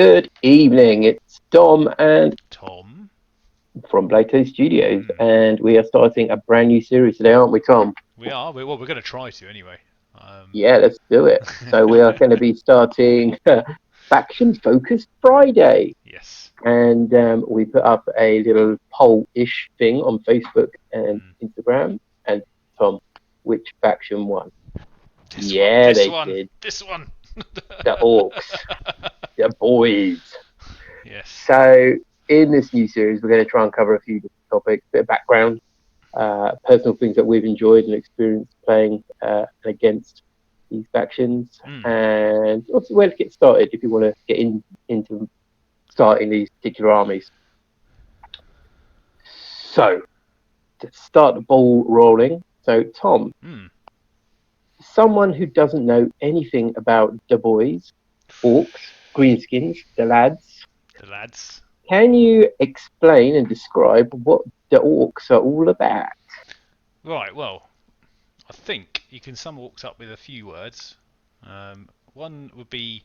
Good evening. It's Dom and Tom. from BlackToad Studios, Mm. and we are starting a brand new series today, aren't we, Tom? We are. We're going to try to anyway. Yeah, let's do it. So we are going to be starting Faction Focused Friday, Yes. and we put up a little poll-ish thing on Facebook and Mm. Instagram. And Tom, which faction won? This one. Yeah, This they one. did. This one. The Orcs, the boys. Yes. So in this new series, we're going to try and cover a few different topics, bit of background, personal things that we've enjoyed and experienced playing against these factions, Mm. and also where to get started if you want to get into starting these particular armies. So to start the ball rolling, so Tom, Mm. someone who doesn't know anything about the boys, orcs, greenskins, the lads, The lads. can you explain and describe what the orcs are all about? Right. Well, I think you can sum orcs up with a few words. One would be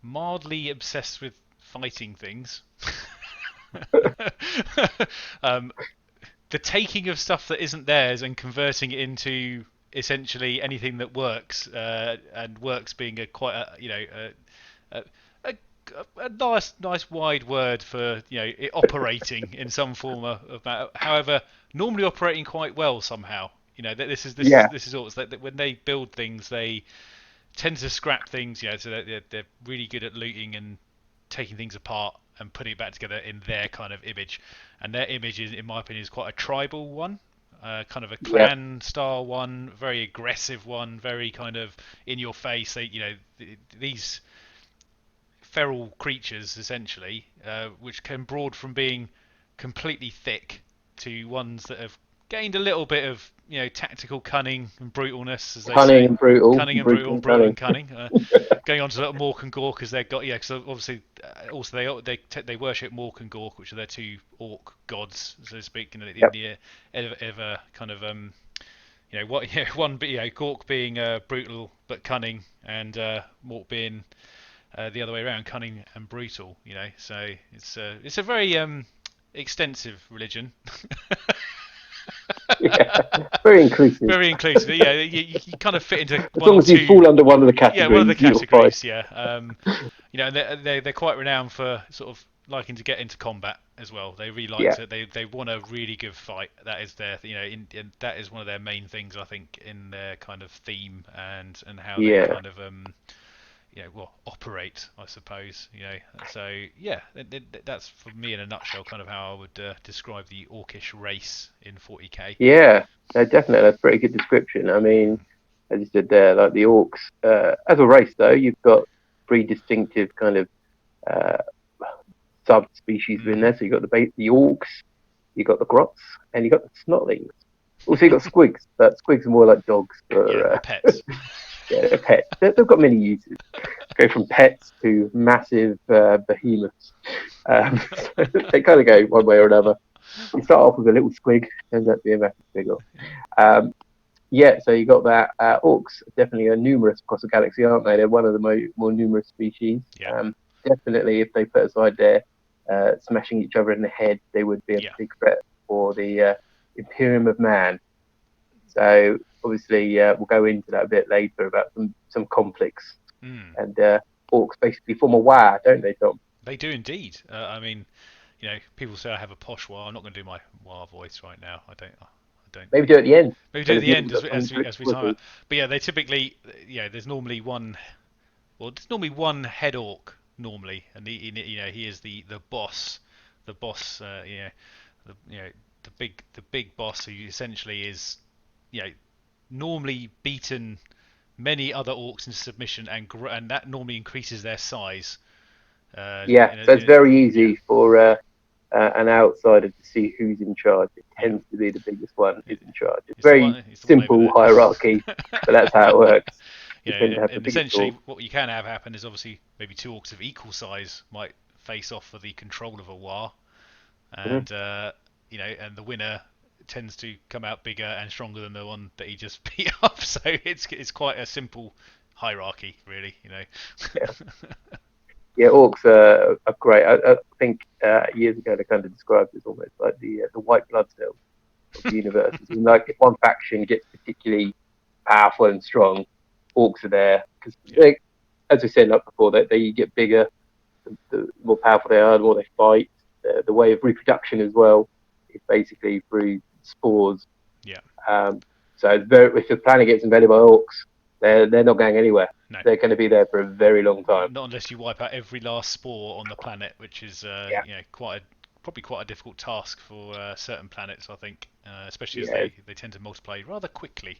mildly obsessed with fighting things. um, the taking of stuff that isn't theirs and converting it into essentially anything that works, and works being a quite a a, a, a nice wide word for it operating in some form of however normally operating quite well somehow. This is Yeah, all that when they build things they tend to scrap things, so they're really good at looting and taking things apart and putting it back together in their kind of image. And their image is, in my opinion, is quite a tribal one, kind of a yeah, clan style one, very aggressive one, very kind of in your face. These feral creatures essentially, which can broad from being completely thick to ones that have gained a little bit of tactical cunning and brutalness, as they cunning say, and brutal, cunning and brutal brutal, and brutal cunning. and cunning. Going on to little Mork and Gork, as they've got because obviously also they worship Mork and Gork, which are their two orc gods, so to speak. In Yep. the ever kind of what one Gork being brutal but cunning, and Mork being the other way around, cunning and brutal. So it's a very extensive religion. Yeah, very inclusive. Very inclusive. Yeah, you kind of fit into As one long or as you two. fall under one of the Yeah, one of the categories, you're fine. categories. Yeah. And they're quite renowned for sort of liking to get into combat as well. They really like Yeah, to. They want a really good fight. That is their that is one of their main things, I think, in their kind of theme and how they yeah, kind of operate, I suppose. So yeah, that's for me in a nutshell, kind of how I would describe the orcish race in 40k. yeah. No, definitely, that's a pretty good description. I mean, as you said there, like the orcs, as a race though, you've got three distinctive kind of uh, subspecies within Mm-hmm. there. So you've got the orcs, you've got the grots, and you've got the snotlings. Also, you've got squigs, but squigs are more like dogs. Yeah, For, the pets. yeah, they're pets. They've got many uses. Go from pets to massive behemoths. So they kind of go one way or another. You start off with a little squig, ends up being a massive squiggle. Um, yeah, so you got that. Orcs definitely are numerous across the galaxy, aren't they? They're one of the more numerous species. Yeah, Definitely, if they put aside their smashing each other in the head, they would be a yeah. big threat for the Imperium of Man. So obviously, we'll go into that a bit later about some conflicts. Mm. And orcs basically form a WAAAAAGH, don't they, Tom? They do indeed. I mean, people say I have a posh war. I'm not going to do my war voice right now. I don't. I don't. Maybe do it at the end. Maybe do Tell it at us the what end we've got coming through as we time quickly. out. But yeah, they typically, there's normally one. Well, there's normally one head orc normally, and he is the boss, the boss. The the big boss who essentially is, you know, normally beaten many other orcs into submission, and that normally increases their size. Yeah, so it's very Yeah, easy for an outsider to see who's in charge. It yeah. tends to be the biggest one who's in charge. It's It's the very one. It's the one over simple there. hierarchy, but that's how it works. You tend to have the And biggest orc. essentially, what you can have happen is obviously maybe two orcs of equal size might face off for the control of a war, Mhm. and and the winner tends to come out bigger and stronger than the one that he just beat up. So it's quite a simple hierarchy, really. Yeah, Yeah, orcs are great. I think years ago they kind of described it as almost like the white blood cells of the universe. And like if one faction gets particularly powerful and strong, orcs are there because, Yeah. as we said like before, they get bigger, the more powerful they are, the more they fight. The way of reproduction as well is basically through spores. Yeah. So if the planet gets invaded by orcs, they're not going anywhere. No. They're going to be there for a very long time. Not unless you wipe out every last spore on the planet, which is Yeah, probably quite a difficult task for certain planets, I think, especially as yeah, they tend to multiply rather quickly.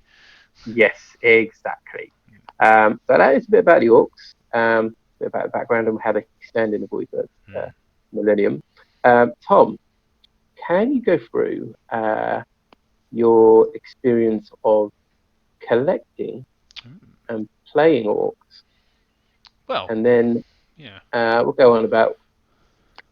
yes, exactly. So that is a bit about the orcs, a bit about the background and how they stand in the 41st millennium. Tom, can you go through your experience of collecting and playing orcs, Well, and then yeah. we'll go on about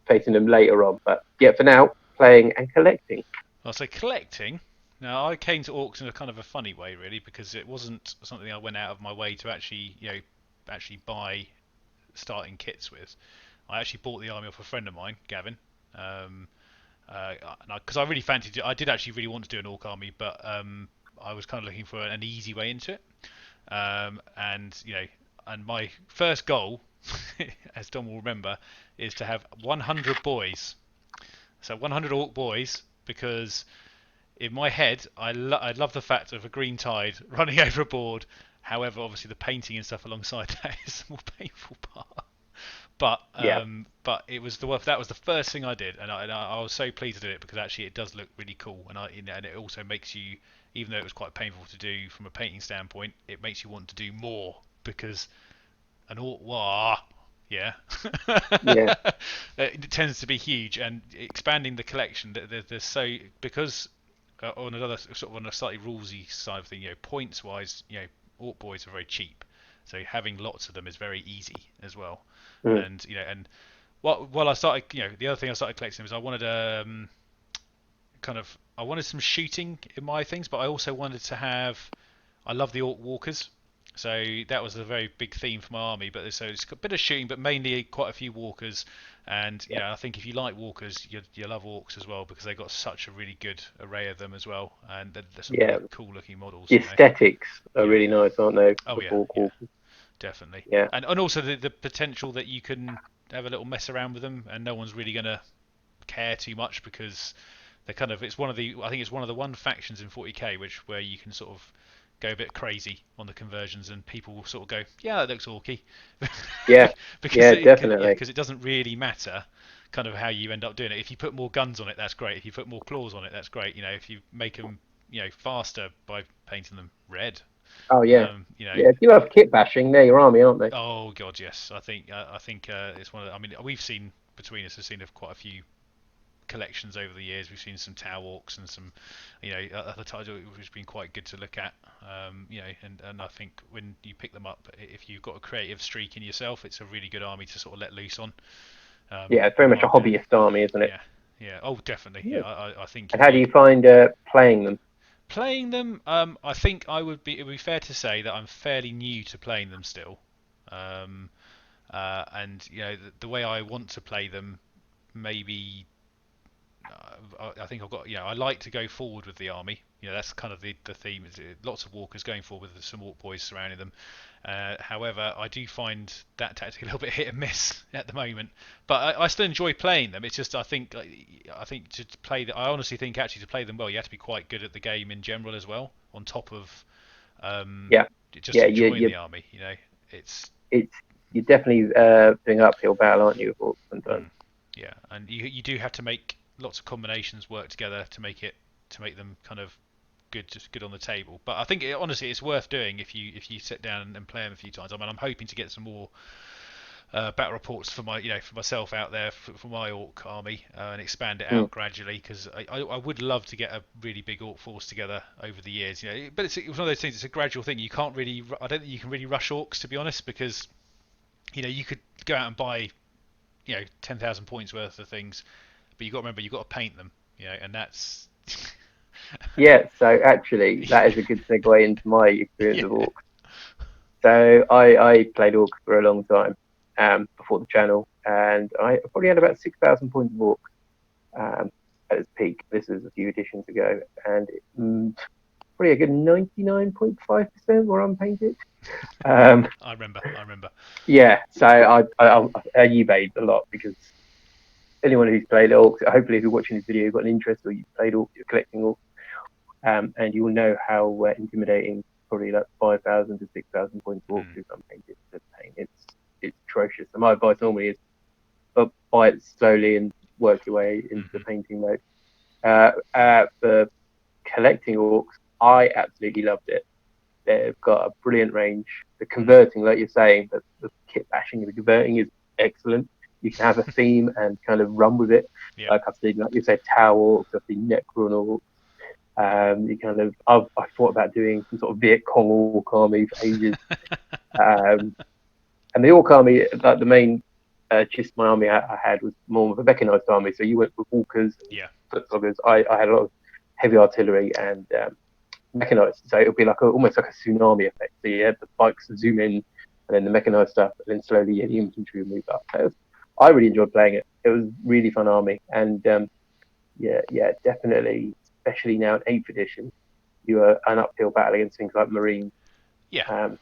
facing them later on. But yeah, for now, playing and collecting. Well, so collecting. Now, I came to Orcs in a kind of a funny way, really, because it wasn't something I went out of my way to actually buy starting kits with. I actually bought the army off a friend of mine, Gavin, because I really fancied it. I did actually really want to do an Orc army, but I was kind of looking for an easy way into it. And my first goal, as Tom will remember, is to have 100 boys. So 100 Orc boys, because in my head, I love the fact of a green tide running over a board. However, obviously the painting and stuff alongside that is the more painful part. But Yeah, but that was the first thing I did, and I was so pleased to do it because actually it does look really cool, and and it also makes you, even though it was quite painful to do from a painting standpoint, it makes you want to do more because an Orc war, yeah, yeah, it tends to be huge, and expanding the collection. There's so because on another sort of on a slightly rulesy side of thing, points wise, Orc boys are very cheap, so having lots of them is very easy as well. mm, And while I started, the other thing I started collecting was I wanted I wanted some shooting in my things, but I also wanted to have. I love the Orc walkers, so that was a very big theme for my army. But so it's got a bit of shooting, but mainly quite a few walkers. And yeah, I think if you like walkers, you love Orcs as well because they got such a really good array of them as well, and they're some yeah. really cool looking models. The aesthetics are Yeah. really nice, aren't they? Oh The yeah. Orc Yeah. walkers. Definitely. Yeah, And also the potential that you can have a little mess around with them, and no one's really gonna care too much because they're kind of I think it's one of the one factions in 40k where you can sort of go a bit crazy on the conversions and people will sort of go, yeah, that looks orky, yeah, because yeah, definitely. it doesn't really matter kind of how you end up doing it. If you put more guns on it, that's great. If you put more claws on it, that's great. If you make them faster by painting them red, Oh yeah, um, you know yeah. If you have kit bashing, they're your army, aren't they? Oh God, yes. I think it's one of. I mean, we've seen between us. We've seen quite a few collections over the years. We've seen some Tau Orcs and some, other titles which has been quite good to look at. And I think when you pick them up, if you've got a creative streak in yourself, it's a really good army to sort of let loose on. Yeah, it's very In much my a opinion. hobbyist army, isn't it? Yeah, yeah. Oh, definitely. Yeah. Yeah, I think And if how do you you find playing them? playing them, I think it would be fair to say that I'm fairly new to playing them still. Um, and the way I want to play them, maybe I think I've got. I like to go forward with the army. That's kind of the theme. Is lots of walkers going forward with some orc boys surrounding them. However, I do find that tactic a little bit hit and miss at the moment. But I still enjoy playing them. It's just I think to play I honestly think actually to play them well, you have to be quite good at the game in general as well. On top of um, Yeah, just yeah. enjoying the army. It's It's you're definitely doing uphill battle, aren't you, with orcs sometimes? Mm, yeah, and you do have to make lots of combinations work together to make them kind of good on the table. But I think honestly it's worth doing if you sit down and play them a few times. I mean, I'm hoping to get some more battle reports for for myself out there for my orc army and expand it Mm. out gradually because I would love to get a really big orc force together over the years. But it's one of those things. It's a gradual thing. You can't really. I don't think you can really rush orcs to be honest because you could go out and buy 10,000 points worth of things, but you've got to remember you've got to paint them, and that's Yeah. So actually, that is a good segue into my experience yeah, of orcs. So I played orcs for a long time, before the channel, and I probably had about 6,000 points of Orcs at its peak. This is a few editions ago, and probably a good 99.5% were unpainted. I remember. Yeah, so I eBayed a lot because anyone who's played Orcs, hopefully if you're watching this video, you've got an interest or you've played Orcs, you're collecting Orcs, and you will know how intimidating probably like 5,000 to 6,000 points of Orcs is unpainted. It's atrocious. And my advice normally is buy it slowly and work your way into the painting mode. For collecting Orcs, I absolutely loved it. They've got a brilliant range. The converting, like you're saying, the kit bashing and the converting is excellent. You can have a theme and kind of run with it. Yeah. Like I've seen, like you said, Tau Orcs, I've seen Necron Orcs. You kind of, I thought about doing some sort of Viet Cong Orc army for ages. And the Orc army, like the main gist my army I had was more of a mechanized army. So you went with walkers, footloggers. I had a lot of heavy artillery and mechanized, so it'll be like almost like a tsunami effect. So you had the bikes zoom in, and then the mechanized stuff, and then slowly the infantry will move up. I really enjoyed playing it. It was really fun army, and yeah, definitely, especially now in 8th edition, you are an uphill battle against things like Marines. Yeah.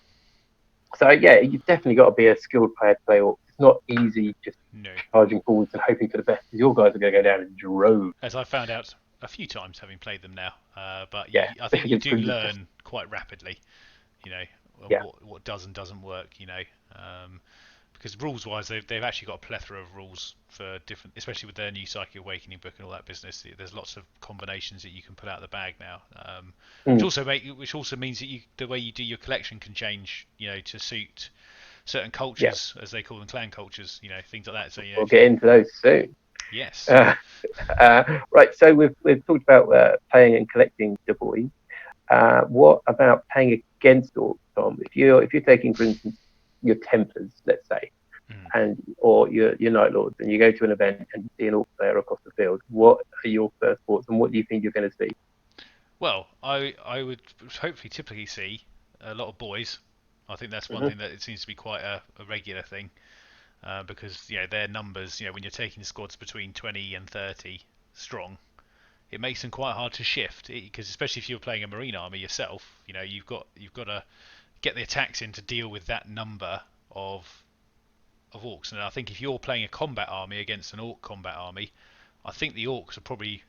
So yeah, you've definitely got to be a skilled player to play Orcs. It's not easy just charging forwards and hoping for the best, because your guys are going to go down in droves. As I found out a few times having played them now, but yeah, I think you do learn quite rapidly, what does and doesn't work, because rules-wise, they've actually got a plethora of rules for different, especially with their new Psychic Awakening book and all that business. There's lots of combinations that you can put out of the bag now, which also means that the way you do your collection can change, to suit certain cultures, as they call them, clan cultures, things like that. So we'll get into those soon. Yes. Right. So we've talked about playing and collecting the boys. What about playing against Orcs, Tom? If you're taking, for instance, your Templars, let's say, or your Night Lords, and you go to an event and you see an Orc player across the field, what are your first thoughts, and what do you think you're going to see? Well, I would hopefully typically see a lot of boys. I think that's one thing that it seems to be quite a regular thing, because their numbers, when you're taking squads between 20 and 30 strong, it makes them quite hard to shift, because especially if you're playing a Marine army yourself, you've got to get the attacks in to deal with that number of Orcs. And I think if you're playing a combat army against an Orc combat army, I think the Orcs are probably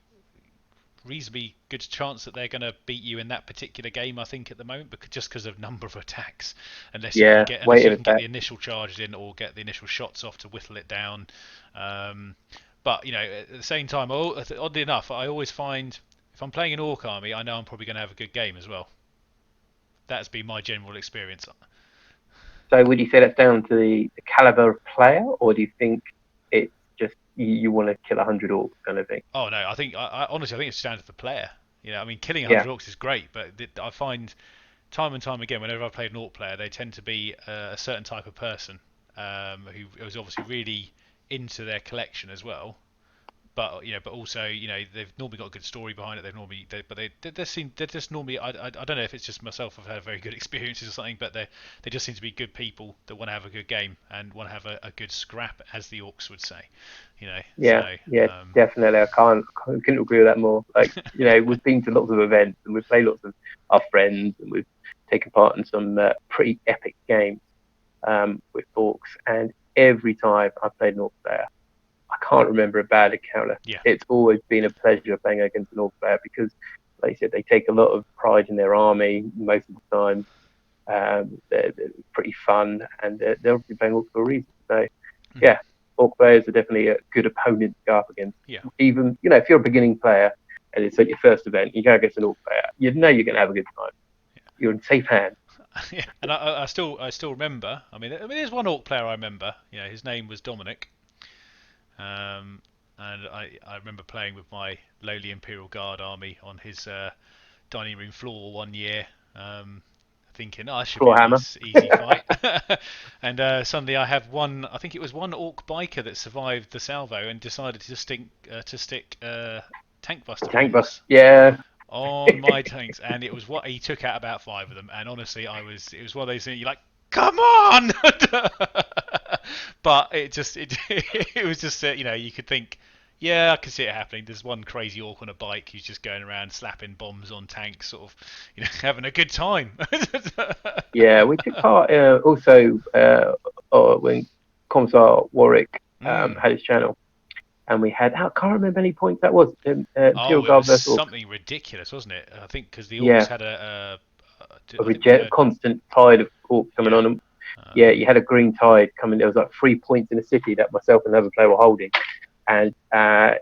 reasonably good chance that they're going to beat you in that particular game. I think at the moment, just because of number of attacks, unless you can get the initial charges in or get the initial shots off to whittle it down. But at the same time, oddly enough, I always find if I'm playing an Orc army, I know I'm probably going to have a good game as well. That's been my general experience. So would you say that's down to the caliber of player, or do you think it's just you want to kill 100 Orcs kind of thing? Oh no, I honestly think it's down to the player. Killing 100 Orcs is great, but I find time and time again, whenever I've played an Orc player, they tend to be a certain type of person who is obviously really into their collection as well. But but also they've normally got a good story behind it. They just normally I don't know if it's just myself. I've had very good experiences or something, but they just seem to be good people that want to have a good game and want to have a good scrap, as the Orcs would say. Definitely. I couldn't agree with that more. Like we've been to lots of events and we've played lots of our friends and we've taken part in some pretty epic games with Orcs, and every time I've played an Orc player, I can't remember a bad encounter. Yeah. It's always been a pleasure playing against an Orc player because, like you said, they take a lot of pride in their army most of the time. They're pretty fun, and they're obviously playing Orcs for a reason. So, yeah, Orc players are definitely a good opponent to go up against. Yeah. Even, if you're a beginning player and it's at your first event, you go against an Orc player, you know you're going to have a good time. Yeah. You're in safe hands. Yeah, and I still remember. I mean, there's one Orc player I remember. His name was Dominic. And I remember playing with my lowly Imperial Guard army on his dining room floor one year, thinking, I should be a nice, easy fight. And suddenly I have I think it was one Orc biker that survived the salvo and decided to stick tank buster yeah, on my tanks, and it was he took out about 5 of them. And honestly, it was one of those things you're like, come on. But it was just you could think, yeah, I can see it happening. There's one crazy orc on a bike who's just going around slapping bombs on tanks, sort of having a good time. Yeah, we took part also when Commissar Warwick Mm. had his channel, and we had I can't remember how many points that was. Imperial Oh, it Guard was versus Orcs. something ridiculous, wasn't it? I think because the orcs Yeah, had a a I think we heard, constant tide of Orcs coming yeah. on them. Yeah, you Um, had a green tide coming. There was like 3 points in the city that myself and another player were holding, and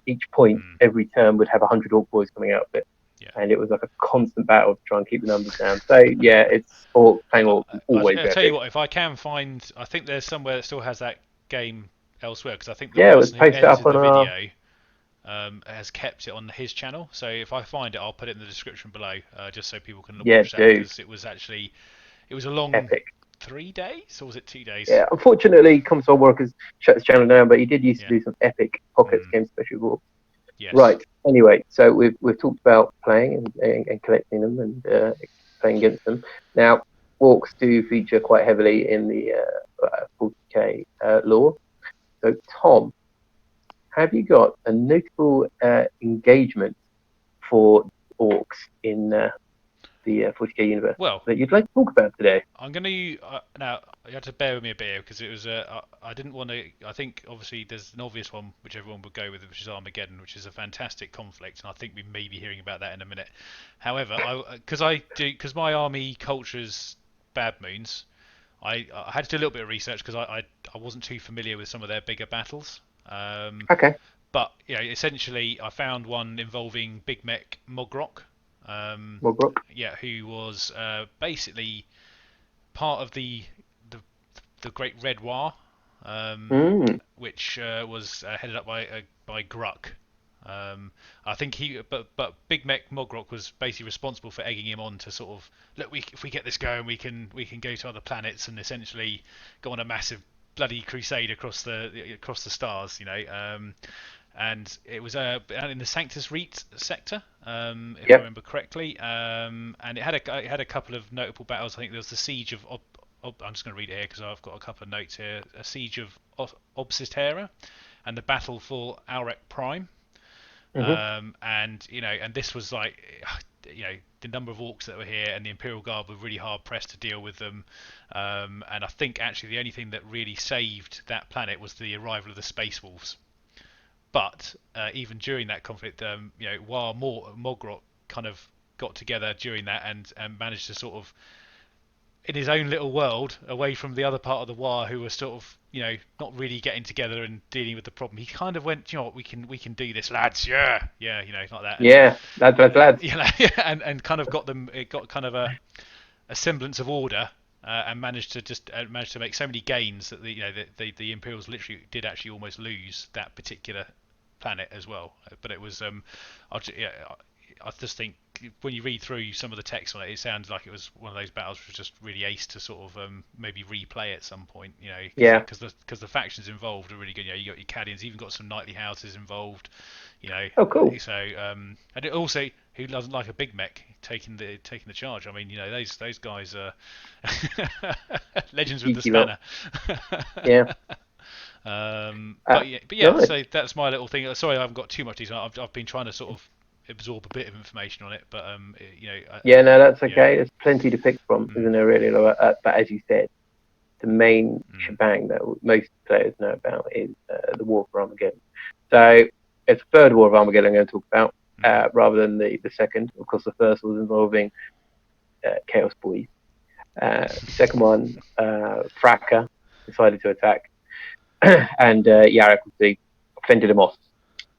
each point mm, every turn would have 100 Orc boys coming out of it. yeah. And it was like a constant battle to try and keep the numbers down. So yeah, it's playing Orcs is always I'll tell you epic. what, if I can find, I think there's somewhere that still has that game elsewhere because I think the Yeah, it was person who posted up edited on the our. video has kept it on his channel. So if I find it, I'll put it in the description below, just so people can Yeah, watch that do because it was a long epic. 3 days or was it 2 days? Yeah, unfortunately, Commissar Workers shut his channel down, but he did used to Yeah. do some epic pockets Mm, game special Orcs. yes. Right. Anyway, so we've talked about playing and collecting them and playing against them. Now, Orcs do feature quite heavily in the 40k lore. So, Tom, have you got a notable engagement for Orcs in the 40k universe Well, that you'd like to talk about today? I'm going to now. You have to bear with me a bit here because it was. I didn't want to. I think obviously there's an obvious one which everyone would go with, which is Armageddon, which is a fantastic conflict, and I think we may be hearing about that in a minute. However, because my army culture's bad moons. I had to do a little bit of research because I wasn't too familiar with some of their bigger battles. Okay, But essentially, I found one involving Big Mech Mogrok. Mogbrook. Yeah, who was basically part of the, the Great Red War, Mm, which was headed up by Gruck. I think but Big Mech Mogrok was basically responsible for egging him on to sort of look. If we get this going, we can go to other planets and essentially go on a massive bloody crusade across the stars. And it was out in the Sanctus Reet sector, if I yep. remember correctly. And it had a couple of notable battles. I think there was the siege of I'm just going to read it here because I've got a couple of notes here. A siege of Obsitera and the battle for Aurek Prime. Hmm. And this was like, the number of orcs that were here, and the Imperial Guard were really hard pressed to deal with them. And I think actually the only thing that really saved that planet was the arrival of the Space Wolves. But even during that conflict, while Mogrot kind of got together during that and managed to sort of in his own little world, away from the other part of the war, who were sort of, not really getting together and dealing with the problem. He kind of went, what, we can do this, lads, yeah, yeah, like that, and Yeah, lads. and kind of it got kind of a semblance of order, and managed to make so many gains that the Imperials literally did actually almost lose that particular planet as well. But it was I just think when you read through some of the text on it, it sounds like it was one of those battles which was just really ace to sort of maybe replay at some point, Yeah. because the factions involved are really good. You got your Cadians, even got some knightly houses involved, Oh, cool. so and it also who doesn't like a big mech taking the charge? I mean, those guys are legends with the Cheeky lot. spanner. Yeah. But yeah, Nice. so that's my little thing. Sorry, I haven't got too much detail. I've been trying to sort of absorb a bit of information on it, but Yeah, no, that's yeah, okay. There's plenty to pick from, mm, isn't there, really? But as you said, the main mm, shebang that most players know about is the War of Armageddon. So it's the third War of Armageddon I'm going to talk about, mm. rather than the second. Of course, the first was involving Chaos Boys. Second one, Fracker decided to attack, and Yarek fended him off.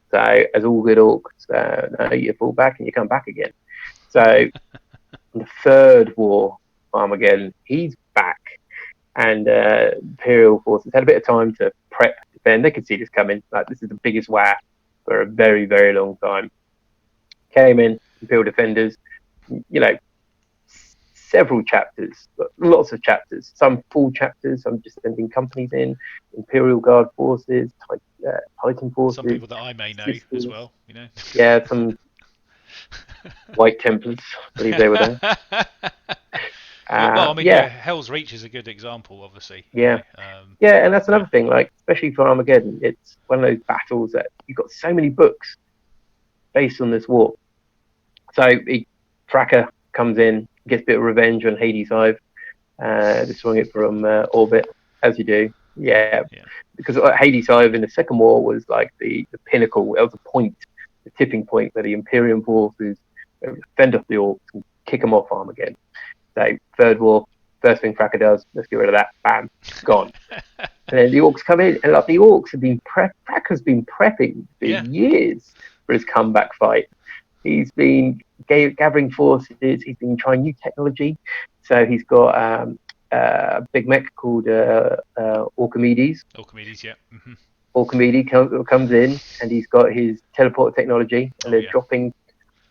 So, as all good orcs, you fall back and you come back again. So, the third war, Armageddon, he's back, and Imperial forces had a bit of time to prep, defend. They could see this coming. Like, this is the biggest WAAAAAGH for a very, very long time. Came in, Imperial defenders, you know, several chapters, lots of chapters, some full chapters, some just sending companies in, Imperial Guard forces, Titan Some forces, people that I may know as sisters. well. Yeah, some White Templars, I believe they were there. Well, I mean, Yeah, Hell's Reach is a good example, obviously. yeah, yeah, and that's Yeah, another thing. Like, especially for Armageddon, it's one of those battles that you've got so many books based on this war. So Tracker comes in, gets a bit of revenge on Hades Hive, destroying it from orbit, as you do. Yeah, yeah, because Hades Hive in the Second War was like the pinnacle. It was a point, the tipping point where the Imperium forces fend off the Orcs and kick them off Armageddon. So Third War, first thing Tracker does, let's get rid of that. Bam, gone. And then the Orcs come in, and like the Orcs have been Cracker's been prepping for yeah, years for his comeback fight. He's been gathering forces. He's been trying new technology. So he's got a big mech called Orchimedes. Archimedes, yeah. Orchimedes comes in, and he's got his teleport technology, and Oh they're yeah, dropping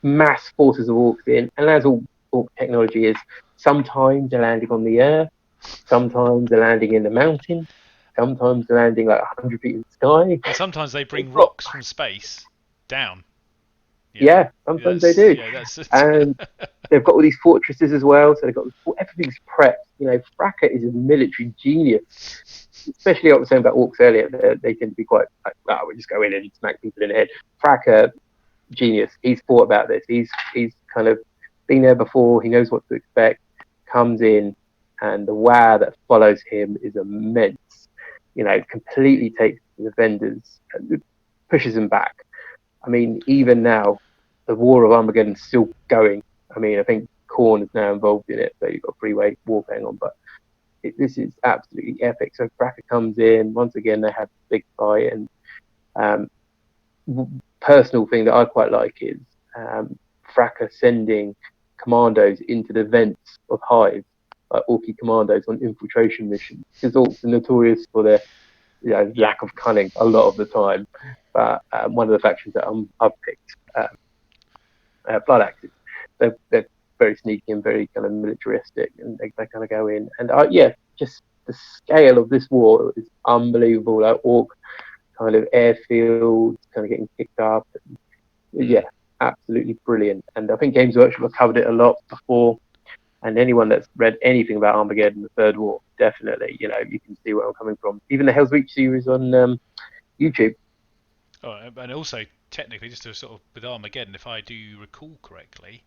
mass forces of Orcs in. And as all Orc technology is, sometimes they're landing on the earth, sometimes they're landing in the mountain, sometimes they're landing like 100 feet in the sky. and sometimes they They've bring got, rocks from space down. Yeah, yeah, sometimes they that's do. yeah, that's And they've got all these fortresses as well, so they've got everything's prepped. You know, Fracker is a military genius, especially what I was saying about Orcs earlier. They tend to be quite like, oh, we just go in and smack people in the head. Fracker, genius. He's thought about this. He's kind of been there before. He knows what to expect. Comes in, and the wow that follows him is immense. You know, completely takes the vendors and pushes them back. I mean, even now, the War of Armageddon is still going. I mean, I think Korn is now involved in it, so you've got a three-way war going on. But this is absolutely epic. So Bracker comes in once again. They have a big fight, and um, personal thing that I quite like is Fracker sending commandos into the vents of hives, like Orky commandos on infiltration missions. Because Orcs are notorious for their yeah, lack of cunning a lot of the time. But one of the factions that I've picked, Blood Axes, they're very sneaky and very kind of militaristic, and they kind of go in. And yeah, just the scale of this war is unbelievable. Like Orc kind of airfields kind of getting kicked up. Yeah, absolutely brilliant. And I think Games Workshop have covered it a lot before. And anyone that's read anything about Armageddon, the Third War, definitely, you can see where I'm coming from. Even the Hell's Reach series on YouTube. Oh, and also technically, just to sort of with Armageddon, if I do recall correctly,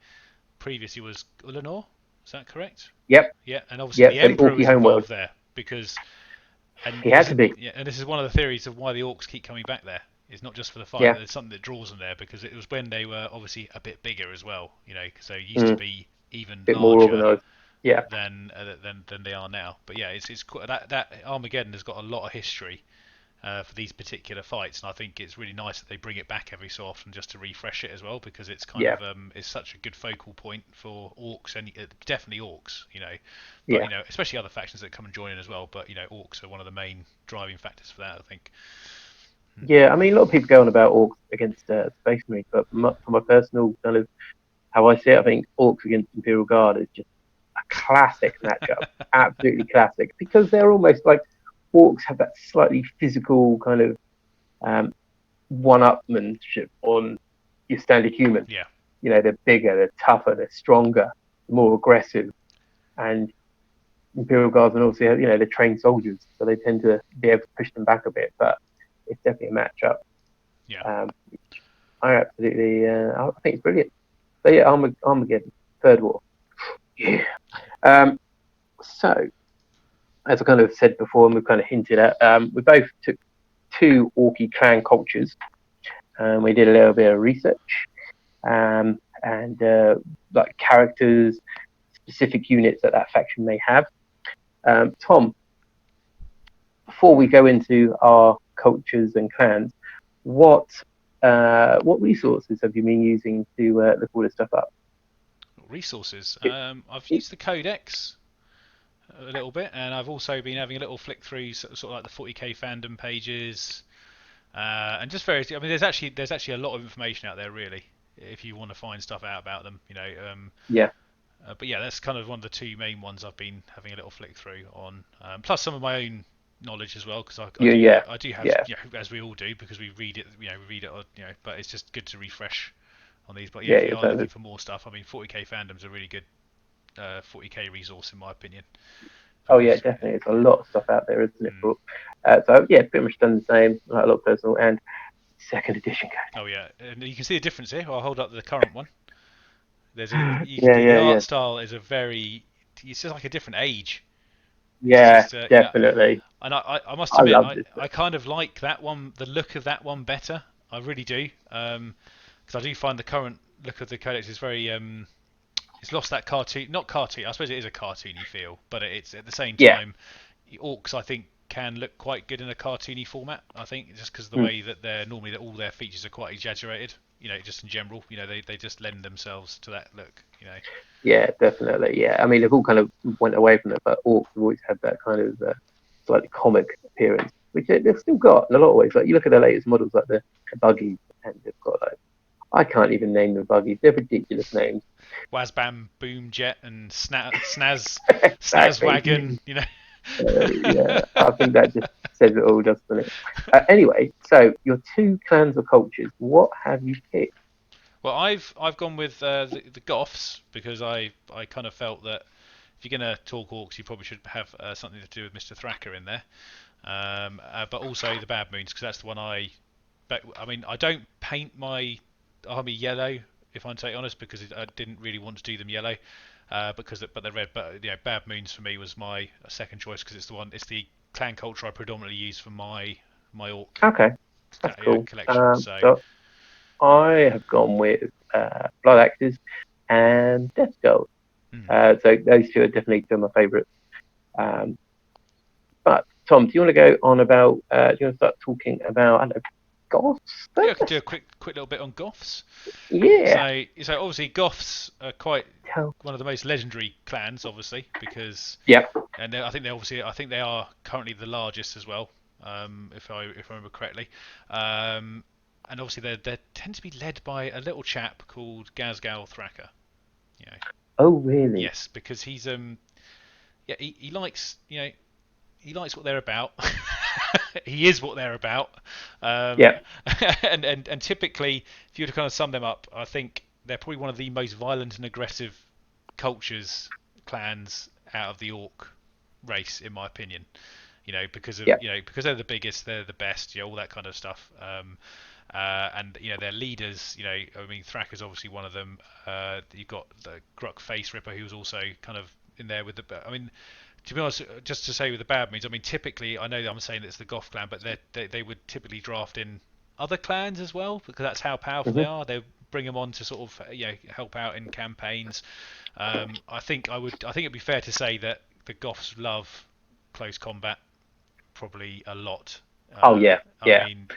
previously was Ulanor. Is that correct? Yep, Yeah, and obviously yep, the the Emperor Orky was homeworld. involved there because, and He had to be. yeah, and this is one of the theories of why the Orcs keep coming back there. It's not just for the fight, Yeah, but it's something that draws them there because it was when they were obviously a bit bigger as well. Because they used to mm, be even bit more larger organised. Yeah, than they are now. But yeah, it's that Armageddon has got a lot of history for these particular fights, and I think it's really nice that they bring it back every so often just to refresh it as well, because it's kind yeah, of it's such a good focal point for Orcs and definitely Orcs, but yeah. especially other factions that come and join in as well. But Orcs are one of the main driving factors for that, I think. Yeah, I mean, a lot of people go on about Orcs against Space Marines, but for my personal kind of how I see it, I think Orcs against Imperial Guard is just a classic matchup. Absolutely classic, because they're almost like Orcs have that slightly physical kind of um, one-upmanship on your standard human. Yeah, They're bigger, they're tougher, they're stronger, more aggressive, and Imperial Guards and also they're trained soldiers, so they tend to be able to push them back a bit. But it's definitely a matchup. yeah. Which I absolutely, I think it's brilliant. So yeah, Armageddon, Third War. Yeah. So as I kind of said before, and we've kind of hinted at, we both took two Orky clan cultures, and we did a little bit of research, and like characters, specific units that faction may have. Tom, before we go into our cultures and clans, what resources have you been using to look all this stuff up? Resources. I've used the Codex a little bit, and I've also been having a little flick through sort of like the 40k fandom pages, and just various. I mean, there's actually a lot of information out there, really, if you want to find stuff out about them. Yeah, But yeah, that's kind of one of the two main ones I've been having a little flick through on. Plus some of my own knowledge as well, because I yeah, do yeah, I do have, yeah, as we all do, because we read it, we read it, but it's just good to refresh on these. But yeah, yeah. if you are looking Exactly. for more stuff, I mean, 40k fandom's a really good 40k resource, in my opinion. Oh yeah, definitely. There's a lot of stuff out there, isn't it? So yeah, pretty much done the same. Like a lot of personal and second edition code. Oh yeah, and you can see the difference here. I'll hold up the current one. The Yeah. art style is it's just like a different age. It's Yeah, just definitely. and I must I admit love this I book. kind of like that one, the look of that one better. I really do, because I do find the current look of the codex is very it's lost that cartoon, not cartoon. I suppose it is a cartoony feel, but it's at the same Yeah. time, Orcs I think can look quite good in a cartoony format. I think just because of the Mm. way that they're normally that all their features are quite exaggerated. Just in general, they just lend themselves to that look. Yeah, definitely. Yeah, I mean they've all kind of went away from it, but Orcs have always had that kind of slightly comic appearance, which they've still got in a lot of ways. Like you look at the latest models, like the buggies, and they've got like I can't even name the buggies. They're ridiculous names. Wazbam, Boom Jet, and Snaz Exactly. Wagon. Yeah, I think that just says it all, doesn't it? Anyway, so your two clans or cultures, what have you picked? Well, I've gone with the Goths because I kind of felt that if you're going to talk Orcs, you probably should have something to do with Mr. Thraka in there. But also the Bad Moons because that's the one But I mean, I don't paint my army yellow if I'm totally honest because I didn't really want to do them yellow. But they're red. But Bad Moons for me was my second choice because it's the clan culture I predominantly use for my orc Okay, that's cool. collection. So So I have gone with Blood Axes and Death Skulls. hmm. So those two are definitely two of my favourites. Um, but Tom, do you want to go on about? Do you want to start talking about? I don't know, Goths Yeah, I could do first? a quick little bit on Goths. Yeah. So obviously Goths are quite Tell. one of the most legendary clans, obviously, because Yep. I think they are currently the largest as well, if I remember correctly. And obviously they tend to be led by a little chap called Gazgal Thraka. You know, Oh, really? yes, because he's yeah he likes he likes what they're about. He is what they're about. Um, Yep. and typically, if you were to kind of sum them up, I think they're probably one of the most violent and aggressive cultures, clans out of the orc race, in my opinion. Yep. Because they're the biggest, they're the best, all that kind of stuff. And their leaders, I mean, Thracker's obviously one of them. You've got the Gruck Face Ripper, who's also kind of in there with the. I mean, to be honest, just to say with the Bad Moons, I mean, typically, I know I'm saying it's the Goth clan, but they would typically draft in other clans as well because that's how powerful they Hmm. are. They bring them on to sort of help out in campaigns. I think it'd be fair to say that the Goths love close combat probably a lot. Oh, yeah. I Yeah. mean,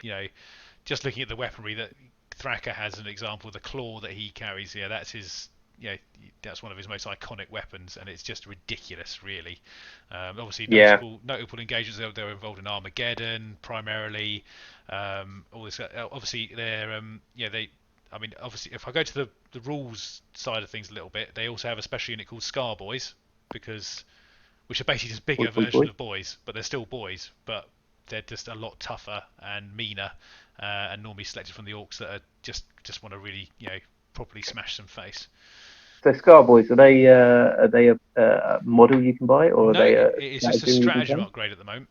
just looking at the weaponry that Thraka has, an example, the claw that he carries, that's his. That's one of his most iconic weapons, and it's just ridiculous, really. Obviously, Yeah. notable engagements. They were involved in Armageddon primarily. All this. Obviously, they're. They. I mean, obviously, if I go to the rules side of things a little bit, they also have a special unit called Scar Boys, which are basically just bigger Boy, version boy. of boys, but they're still boys, but they're just a lot tougher and meaner, and normally selected from the orcs that are just want to really properly smash some face. So Scarboys, are they a model you can buy, or are No, they a it's just a stratagem you can stratagem play? upgrade at the moment.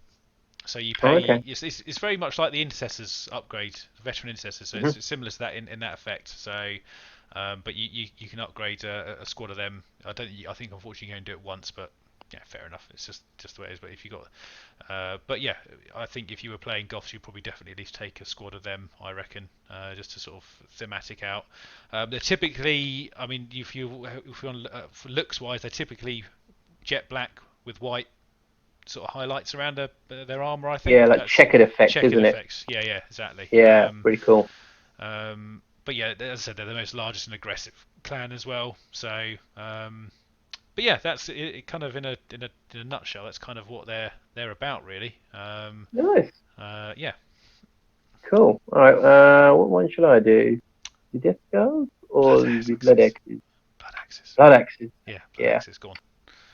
So you Oh, pay. okay. It's very much like the Intercessors upgrade, Veteran Intercessors. So Hmm. it's similar to that in that effect. So, but you can upgrade a squad of them. I think unfortunately you can do it once, but yeah, fair enough. It's just the way it is. But if you got, but yeah, I think if you were playing Goths, you'd probably definitely at least take a squad of them. I reckon, just to sort of thematic out. They're typically, I mean, if you on for looks wise, they're typically jet black with white sort of highlights around their armor. I Yeah, think like that's checkered effect, checkered isn't it? effects. Yeah, exactly. Yeah, pretty cool. But yeah, as I said, they're the most largest and aggressive clan as well. So, but yeah, that's it, kind of in a nutshell. That's kind of what they're about, really. Nice. Yeah, Cool. All right. What one should I do? The Death Skulls blood or the Blood axes, Axes? blood axes. Blood Axes. Yeah, blood Yeah. axes. Go on.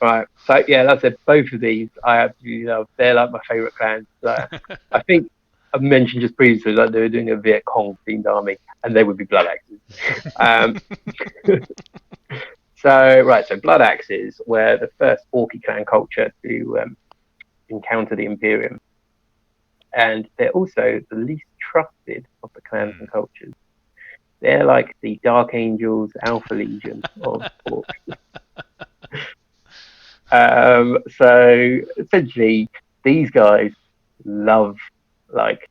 Right. So yeah, that's it. Both of these I absolutely love. They're like my favourite clans. I think I mentioned just previously like they were doing a Viet Cong themed army, and they would be Blood Axes. Um, So Blood Axes were the first Orky clan culture to encounter the Imperium, and they're also the least trusted of the clans and cultures. They're like the Dark Angels, Alpha Legion of Orcs. So essentially, these guys love like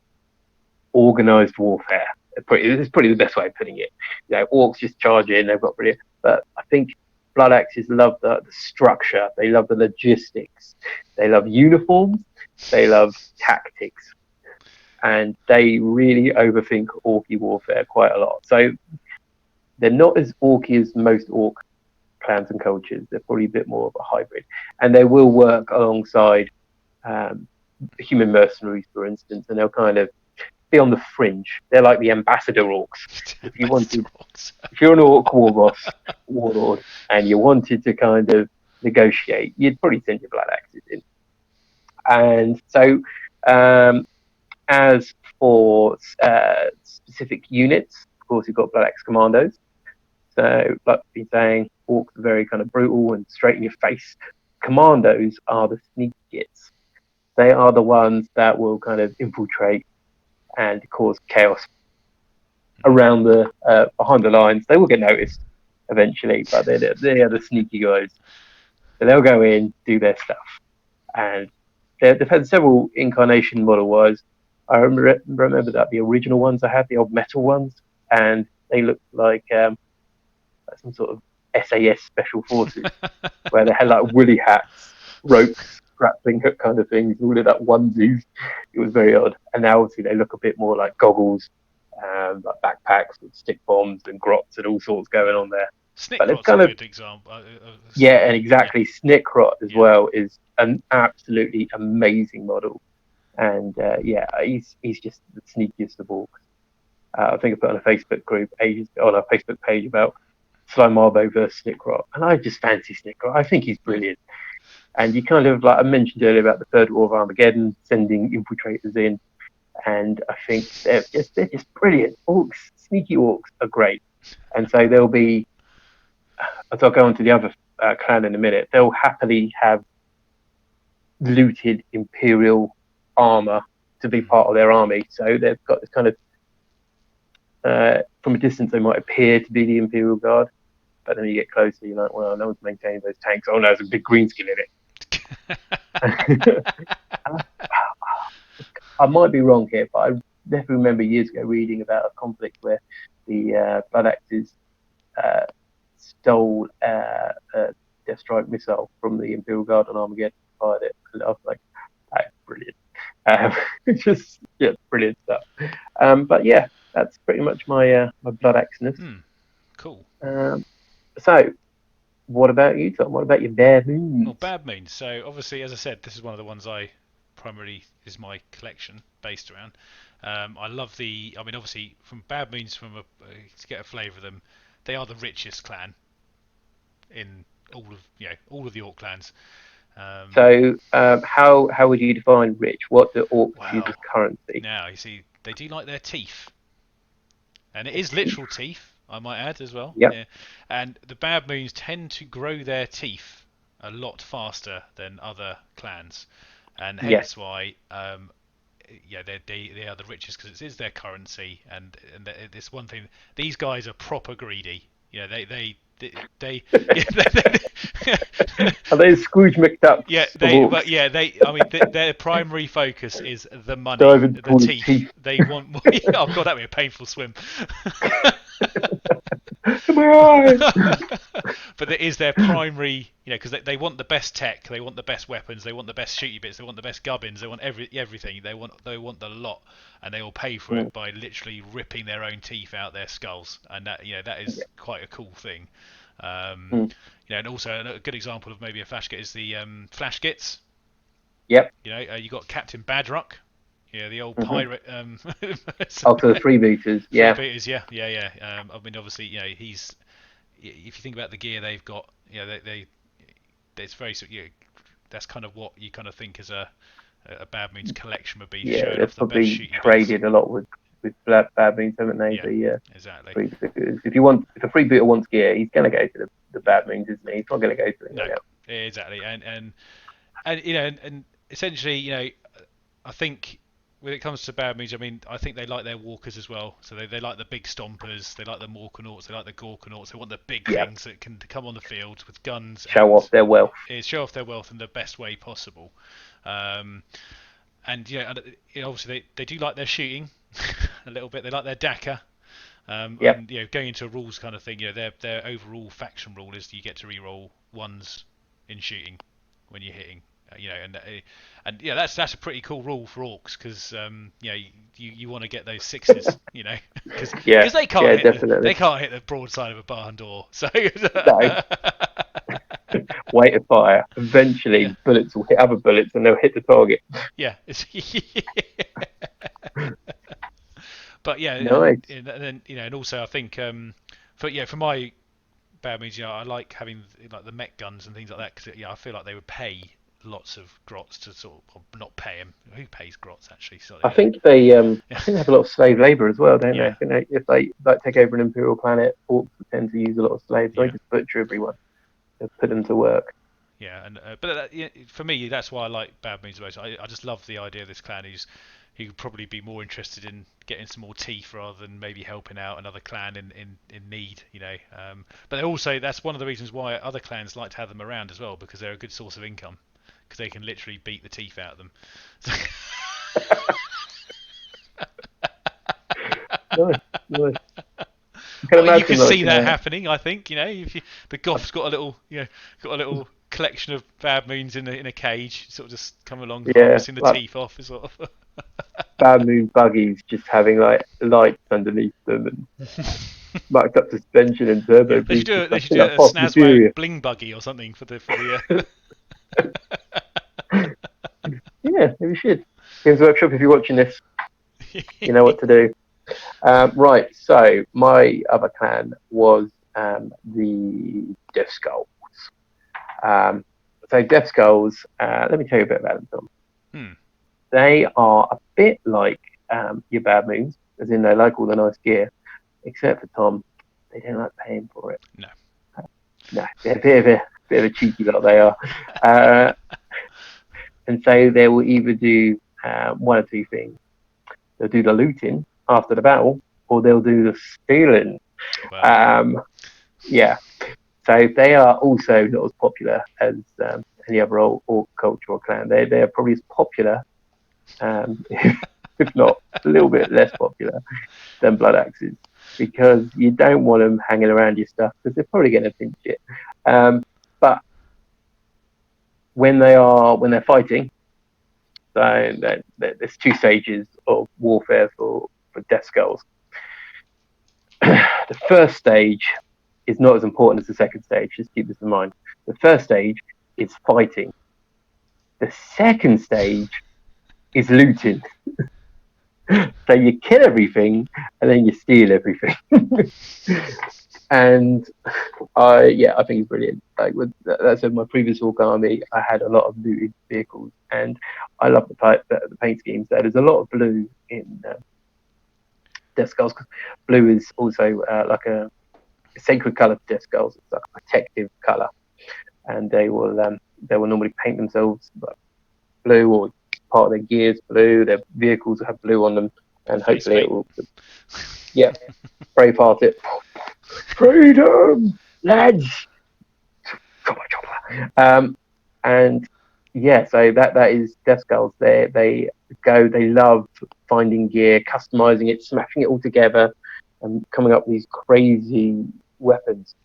organized warfare. It's pretty the best way of putting it. Orcs just charge in, they've got brilliant. But I think Blood Axes love the structure, they love the logistics, they love uniforms, they love tactics, and they really overthink Orky warfare quite a lot. So they're not as Orky as most Orc clans and cultures. They're probably a bit more of a hybrid, and they will work alongside human mercenaries, for instance, and they'll kind of be on the fringe. They're like the ambassador orcs. If you're an orc warlord, and you wanted to kind of negotiate, you'd probably send your blood axes in. And so, as for specific units, of course, you've got blood axe commandos. So, like I've been saying, orcs are very kind of brutal and straight in your face. Commandos are the sneaky gits. They are the ones that will kind of infiltrate and cause chaos around the behind the lines. They will get noticed eventually, but they are the sneaky guys. So they'll go in, do their stuff, and they've had several incarnation model-wise. I remember that the original ones I had, the old metal ones, and they looked like some sort of SAS special forces, where they had like woolly hats, ropes, grappling hook kind of things, all of that onesies. It was very odd. And now obviously they look a bit more like goggles, like backpacks with stick bombs and grots and all sorts going on there. Snickrot's kind of a good example. And exactly. Yeah. Snickrot as well is an absolutely amazing model. And he's just the sneakiest of orcs. I think I put on a Facebook group on our Facebook page about Sly Marbo versus Snickrot, and I just fancy Snickrot. I think he's brilliant. And you kind of, like I mentioned earlier about the Third War of Armageddon, sending infiltrators in, and I think they're just brilliant. Orcs, sneaky orcs are great, and so they'll be. As I'll go on to the other clan in a minute, they'll happily have looted Imperial armor to be part of their army. So they've got this kind of. From a distance, they might appear to be the Imperial Guard, but then you get closer, you're like, well, no one's maintaining those tanks. Oh no, there's a big green skin in it. I might be wrong here, but I definitely remember years ago reading about a conflict where the Blood Axes stole a Death Strike missile from the Imperial Guard on Armageddon and fired it. And I was like, that's brilliant. Just brilliant stuff. But yeah, that's pretty much my my Blood Axeness. Cool. So, what about you, Tom? What about your Bad Moons? Well, Bad Moons. So, obviously, as I said, this is one of the ones I primarily is my collection based around. I love obviously, from Bad Moons, to get a flavour of them, they are the richest clan in all of the Orc clans. So, how would you define rich? What do Orcs use as currency? Now, you see, they do like their teeth. And it is literal teeth, I might add as well. Yep. Yeah. And the Bad Moons tend to grow their teeth a lot faster than other clans, and hence why they are the richest, because it is their currency, and this one thing, these guys are proper greedy. They Are they Scrooge McDuck? Their primary focus is the money, the teeth. They want more. Oh god, that'd be a painful swim. But it is their primary, because they want the best tech, they want the best weapons, they want the best shooty bits, they want the best gubbins, they want everything. They want the lot, and they will pay for it by literally ripping their own teeth out their skulls, and that is quite a cool thing. And also a good example of maybe a flash git is the flash gits. Yep. You got Captain Badrock. Yeah, the old pirate. For the freebooters. Yeah. Freebooters, yeah. Obviously, he's. If you think about the gear they've got, it's very. That's kind of what you kind of think as a Bad Moons collection would be. Yeah, they've probably traded a lot with bad moons, haven't they? Yeah, exactly. Freebooters. If a freebooter wants gear, he's going to go to the bad moons, isn't he? He's not going to go to anyone else. Exactly. And and essentially, I think when it comes to bad moons, I mean, I think they like their walkers as well. So they like the big stompers, they like the Morkanauts, they like the Gorkanauts. They want the big things that can come on the field with guns. Show off their wealth. Show off their wealth in the best way possible. And obviously they do like their shooting a little bit. They like their Dakar. And going into a rules kind of thing, their overall faction rule is you get to re-roll ones in shooting when you're hitting. And that's a pretty cool rule for orcs because you want to get those sixes, because they can't hit the broadside of a barn door. So wait to fire. Eventually, bullets will hit other bullets and they'll hit the target. Yeah. But nice. and then and also I think for my bad moons, I like having like the mech guns and things like that because I feel like they would pay lots of grots to sort of not pay them. Who pays grots actually? I think they have a lot of slave labour as well, don't they? If they like take over an imperial planet, orcs tend to use a lot of slaves. So they just butcher everyone and put them to work. Yeah, and but for me, that's why I like bad moons most. I just love the idea of this clan who could probably be more interested in getting some more teeth rather than maybe helping out another clan in need, But also that's one of the reasons why other clans like to have them around as well because they're a good source of income. Because they can literally beat the teeth out of them. Nice. You can see that happening. I think if the Goths got a little collection of bad moons in a cage, sort of just come along harvesting the teeth off, sort of. Bad moon buggies just having like lights underneath them and marked up suspension and turbo. They should do a Snazwag bling buggy or something for the. Yeah, we should. Games Workshop, if you're watching this, you know what to do. Right, so my other clan was the Death Skulls. So Death Skulls, let me tell you a bit about them, Tom. They are a bit like your Bad Moons, as in they like all the nice gear, except for Tom, they don't like paying for it. No, they're a bit of a cheeky lot they are. And so they will either do one or two things. They'll do the looting after the battle, or they'll do the stealing. Wow. So they are also not as popular as any other orc culture or clan. They are probably as popular, if not a little bit less popular, than Blood Axes, because you don't want them hanging around your stuff because they're probably going to pinch it. But when they're fighting, so there's two stages of warfare for Death Skulls. The first stage is not as important as the second stage. Just keep this in mind. The first stage is fighting. The second stage is looting. So you kill everything and then you steal everything. And I think it's brilliant. Like that's in my previous Orc army, I had a lot of looted vehicles, and I love the paint schemes. There's a lot of blue in Death Skulls because blue is also like a sacred color for Death Skulls. It's like a protective color, and they will normally paint themselves like blue, or part of their gears blue. Their vehicles will have blue on them, and hopefully it will. Yeah, Braveheart it. Freedom, lads! And so that is Death Skulls. They love finding gear, customizing it, smashing it all together, and coming up with these crazy weapons.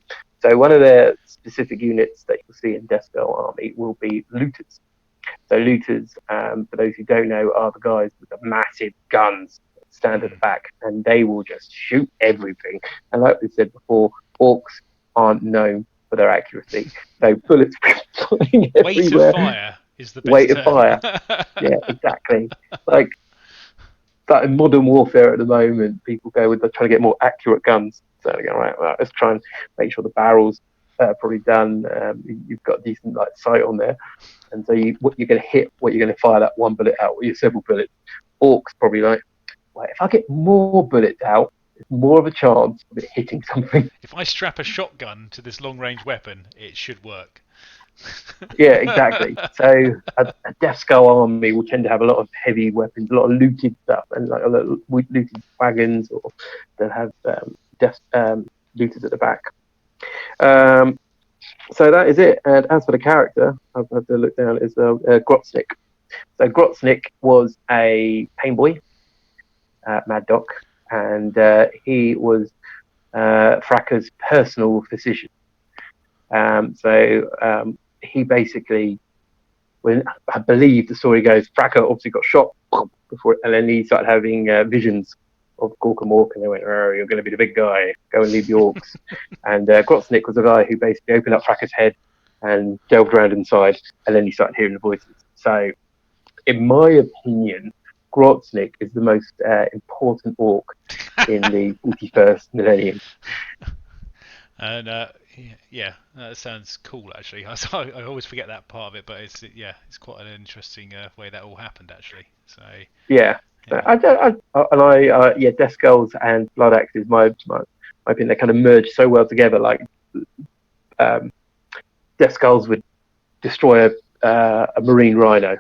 So one of their specific units that you'll see in Death Skull army will be looters. So looters, for those who don't know, are the guys with the massive guns that stand at the back, and they will just shoot everything. And like we said before, orcs aren't known for their accuracy. So bullets flying everywhere. Weight of fire is the best weight of fire. Yeah, exactly. Like in modern warfare at the moment, people go with trying to get more accurate guns. So they go, right, let's try and make sure the barrels are probably done. You've got decent sight on there. And so what you're going to hit, what you're going to fire that one bullet out, or your several bullets. Orcs probably well, if I get more bullets out, there's more of a chance of it hitting something. If I strap a shotgun to this long-range weapon, it should work. Yeah, exactly. So a Death Skull army will tend to have a lot of heavy weapons, a lot of looted stuff, and like a lot of looted wagons, or they'll have looters at the back. So that is it. And as for the character, I've had to look down, is Grotznik. So Grotznik was a painboy, Mad Doc, and he was Fracker's personal physician. He basically, when I believe the story goes, Fracker obviously got shot before, and then he started having visions of Gork and Mork, and they went, "Oh, you're going to be the big guy. Go and lead the Orcs." And Grotznik was the guy who basically opened up Fracker's head and delved around inside, and then he started hearing the voices. So, in my opinion, Grotznik is the most important Orc in the 41st millennium. And yeah, that sounds cool actually. I always forget that part of it, but it's quite an interesting way that all happened actually. So Yeah. Death Skulls and Blood Axes, my opinion, they kind of merge so well together. Like, Death Skulls would destroy a marine rhino,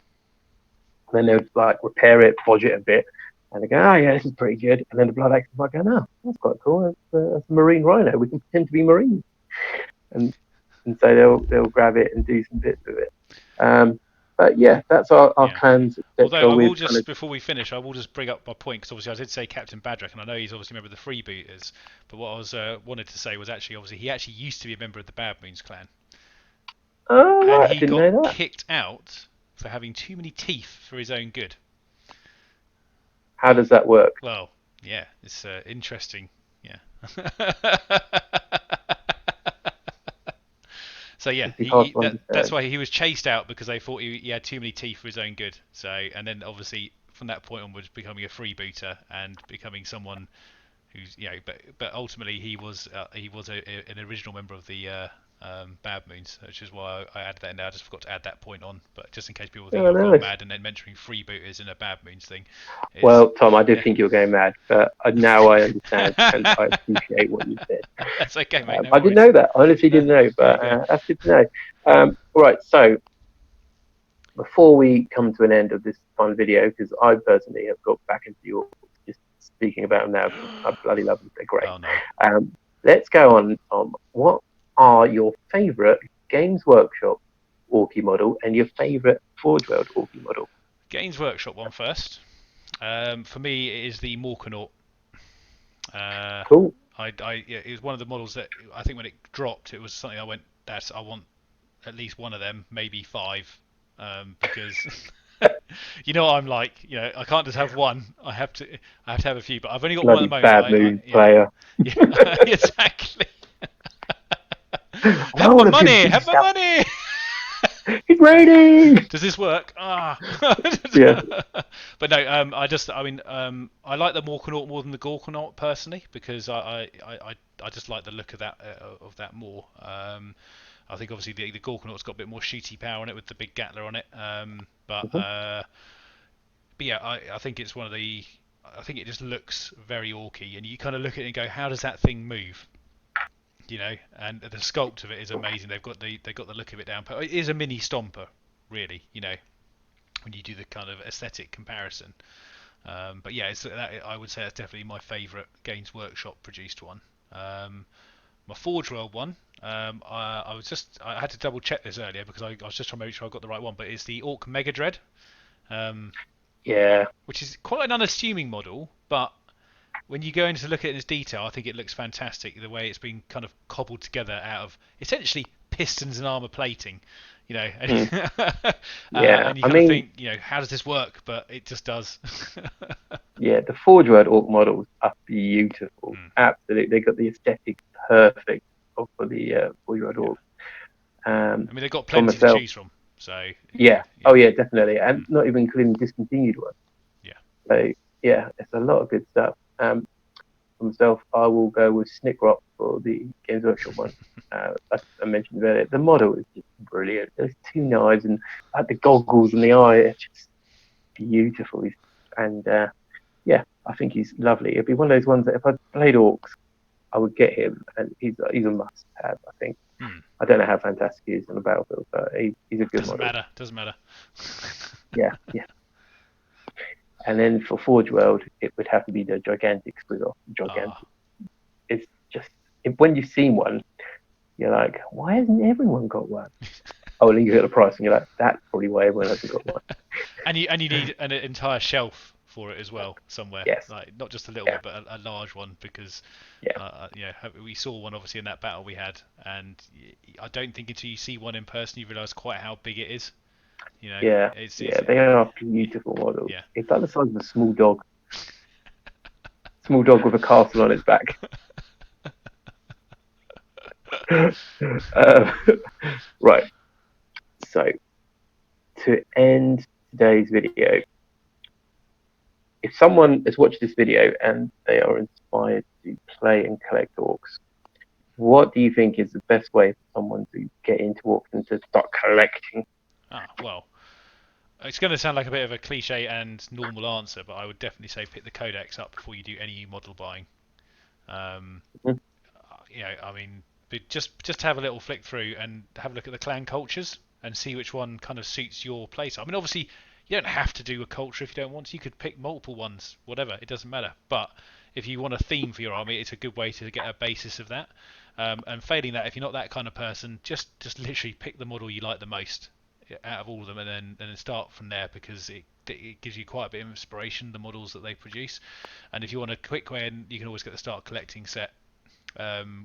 then they would like repair it, bodge it a bit, and they go, "Oh yeah, this is pretty good." And then the Blood Axes might go, "No, that's quite cool. That's a marine rhino. We can pretend to be marines," and so they'll grab it and do some bits with it. But yeah, that's our plans. Although I will just, before we finish, I will just bring up my point, because obviously I did say Captain Badrick, and I know he's obviously a member of the Freebooters, but what I was wanted to say was actually, obviously, he actually used to be a member of the Bad Moons clan. Oh, and right, he I didn't know got that. kicked out for having too many teeth for his own good. How does that work? Well, yeah, it's interesting. Yeah. So yeah, that's why he was chased out, because they thought he had too many teeth for his own good. So, and then obviously from that point onwards, becoming a freebooter and becoming someone who's, but ultimately he was an original member of the Bad Moons, which is why I added that in there. I just forgot to add that point on, but just in case people think I've gone mad and then mentioning freebooters in a Bad Moons thing. Well, Tom, I did think you were going mad, but now I understand and I appreciate what you said. That's okay, mate. No I didn't know that. I honestly didn't know, but that's good to know. Right, so before we come to an end of this fun video, because I personally have got back into the Orcs, just speaking about them now, I bloody love them. They're great. Oh, no. Let's go on, Tom. What are your favourite Games Workshop Orky model and your favourite Forge World Orky model? Games Workshop one first. For me, it is the Morkanaut. Cool. It was one of the models that I think when it dropped, it was something I went, I want at least one of them, maybe 5, because you know what I'm like. I can't just have one. I have to have a few, but I've only got one at the moment. Bad mood player. Yeah, exactly. Have my money. Have my money. It's raining. Does this work? Yeah. But no, I like the Morkanaut more than the Gorkanaut personally, because I just like the look of that more. I think obviously the Gorkanaut's got a bit more shooty power on it with the big Gatler on it. But yeah, I think it's one of the. I think it just looks very orky, and you kind of look at it and go, how does that thing move? And the sculpt of it is amazing. They've got the look of it down. It is a mini Stomper, really. When you do the kind of aesthetic comparison. But yeah, I would say that's definitely my favourite Games Workshop produced one. My Forge World one, I had to double check this earlier because I was just trying to make sure I got the right one. But it's the Orc Mega Dread. Yeah. Which is quite an unassuming model, but when you go in to look at it in its detail, I think it looks fantastic. The way it's been kind of cobbled together out of essentially pistons and armor plating, And, and you kind of think, how does this work? But it just does. Yeah, the Forge World Orc models are beautiful. Absolutely, they got the aesthetic perfect for the Forge World Orc. They've got plenty to choose from. So yeah. Oh yeah, definitely, and not even including discontinued ones. Yeah. So yeah, it's a lot of good stuff. For myself, I will go with Snickrock for the Games Workshop one. As I mentioned earlier, the model is just brilliant. There's 2 knives and the goggles and the eye. It's just beautiful. And yeah, I think he's lovely. It'd be one of those ones that if I played Orcs, I would get him, and he's a must-have. I think. I don't know how fantastic he is on the battlefield, but he's a good model. Doesn't matter. Yeah. And then for Forge World, it would have to be the gigantic squiggle. Gigantic. It's just when you've seen one, you're like, why hasn't everyone got one? Oh, and you get the price, and you're like, that's probably why everyone hasn't got one. And you need an entire shelf for it as well somewhere. Yes. Like not just a little bit, but a large one, because we saw one obviously in that battle we had, and I don't think until you see one in person you realise quite how big it is. You know, they are beautiful models. Yeah. It's like the size of a small dog. Small dog with a castle on its back. Right. So, to end today's video, if someone has watched this video and they are inspired to play and collect Orcs, what do you think is the best way for someone to get into Orcs and to start collecting? Well, it's going to sound like a bit of a cliche and normal answer, but I would definitely say pick the Codex up before you do any model buying. Just have a little flick through and have a look at the clan cultures and see which one kind of suits your playstyle. I mean, obviously, you don't have to do a culture if you don't want to. You could pick multiple ones, whatever. It doesn't matter. But if you want a theme for your army, it's a good way to get a basis of that. And failing that, if you're not that kind of person, just literally pick the model you like the most out of all of them, and then start from there, because it gives you quite a bit of inspiration, the models that they produce. And if you want a quick way in, you can always get the Start Collecting set,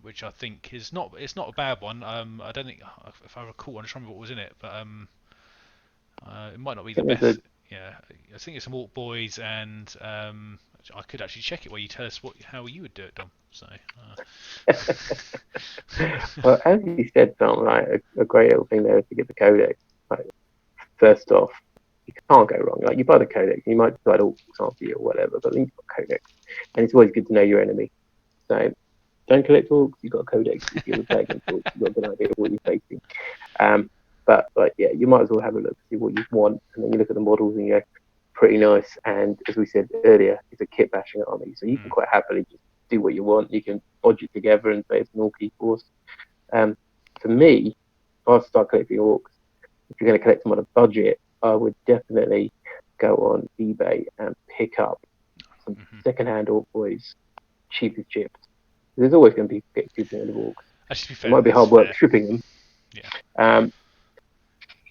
which I think it's not a bad one. I don't think, if I recall, I'm just trying to remember what was in it, but it might not be the best. Yeah, I think it's some Orc Boys, and I could actually check it while you tell us how you would do it, Dom. So. Well, as you said, Tom, right, a great little thing there is to get the Codex. Like, first off, you can't go wrong. Like, you buy the Codex, you might decide Orcs aren't for you or whatever, but then you've got Codex, and it's always good to know your enemy. So don't collect Orcs, you've got a Codex. If you're playing against Orcs, you've got a good idea of what you're facing. But you might as well have a look, see what you want, and then you look at the models and you go, pretty nice. And as we said earlier, it's a kit bashing army, so you can quite happily just do what you want. You can bodge it together and say it's an Orky force. For me, if I start collecting Orcs, if you're going to collect them on a budget, I would definitely go on eBay and pick up some second-hand Orc Boys, cheap as chips. There's always going to be people in the Orcs. It might be hard work stripping them. Yeah.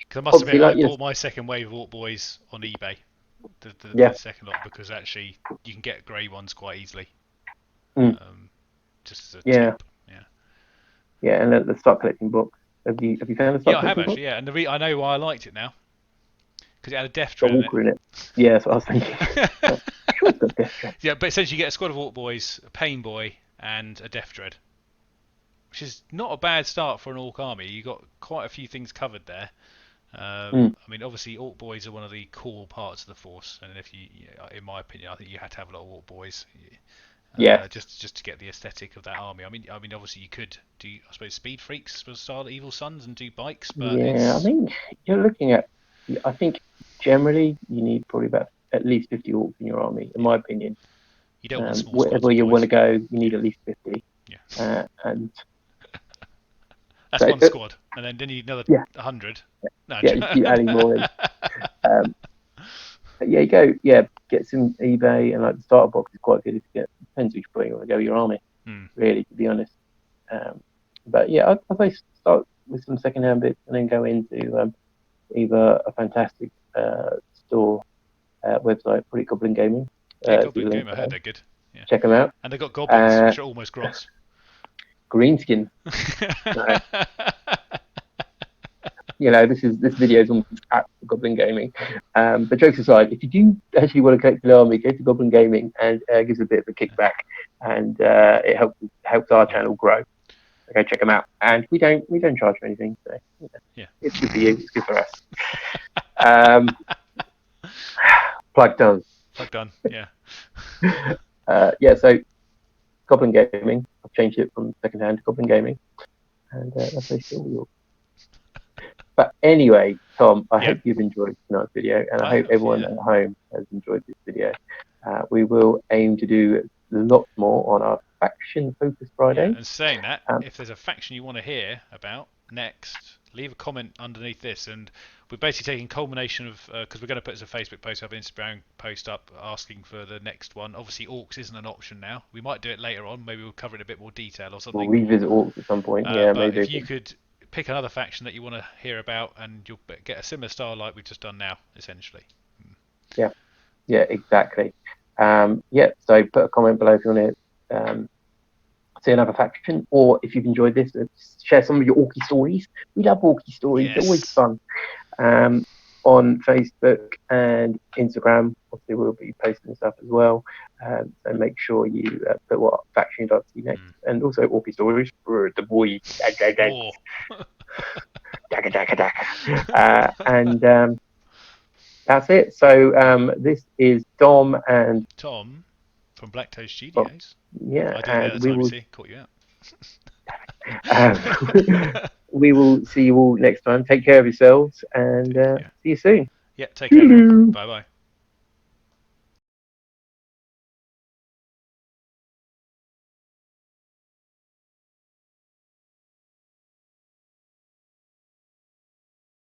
Because I must admit, I bought my second wave of Orc Boys on eBay, the second lot, because actually you can get grey ones quite easily. Just as a tip. Yeah, and the Start Collecting book. Have you found the Start Collecting book? Yeah, I have actually. Yeah, and I know why I liked it now, because it had a Death Dread in it. Yeah, that's what I was thinking. Sure, it's got Death Dread. Yeah, but essentially you get a squad of Orc Boys, a Pain Boy, and a Death Dread, which is not a bad start for an Orc army. You got quite a few things covered there. I mean, obviously, Orc Boys are one of the core parts of the force, and if you in my opinion, I think you had to have a lot of Orc Boys. Just to get the aesthetic of that army. I mean, obviously you could do, I suppose, Speed Freaks style Evil Sons and do bikes, but I mean, you're looking at. I think generally you need probably about at least 50 Orcs in your army, in my opinion. You don't want small wherever you want to go, you need at least 50. Yeah. And that's one squad, and then you need another 100. No, you keep adding more in. You go, get some eBay, and like the starter box is quite good to get. Depends which way you want to go with your army, really, to be honest. But yeah, I'd say start with some second-hand bits and then go into either a fantastic store website, probably Goblin Gaming. Goblin Gaming, I heard they're good. Yeah. Check them out. And they've got goblins, which are almost gross. Greenskin. This video is almost at Goblin Gaming. But jokes aside, if you do actually want to collect an army, go to Goblin Gaming, and gives a bit of a kickback, and it helps our channel grow. Go check them out, and we don't charge for anything, so it's good for you, it's good for us. Plug done. Yeah. So Goblin Gaming, I've changed it from secondhand to Goblin Gaming, and that's basically all. But anyway, Tom, I hope you've enjoyed tonight's video, and I hope everyone at home has enjoyed this video. We will aim to do lots more on our faction focus Friday. Yeah, and saying that, if there's a faction you want to hear about next, leave a comment underneath this, and we're basically taking culmination of because we're going to put as a Facebook post up, Instagram post up, asking for the next one. Obviously, Orcs isn't an option now. We might do it later on. Maybe we'll cover it in a bit more detail or something. We'll revisit Orcs at some point. Yeah, but maybe. if you could pick another faction that you want to hear about, and you'll get a similar style like we've just done now, essentially. Yeah, exactly. So put a comment below if you want to see another faction, or if you've enjoyed this, share some of your Orky stories. We love Orky stories; Yes. they're always fun. On Facebook and Instagram, obviously we'll be posting stuff as well. So make sure you put what faction you'd like to see next, and also Orky stories for the boys. More. And that's it. So this is Dom and Tom from BlackToad Studios. Yeah, I didn't hear that we time, will. see? Caught you out. We will see you all next time. Take care of yourselves and see you soon. Yeah, take care, everyone. Bye bye.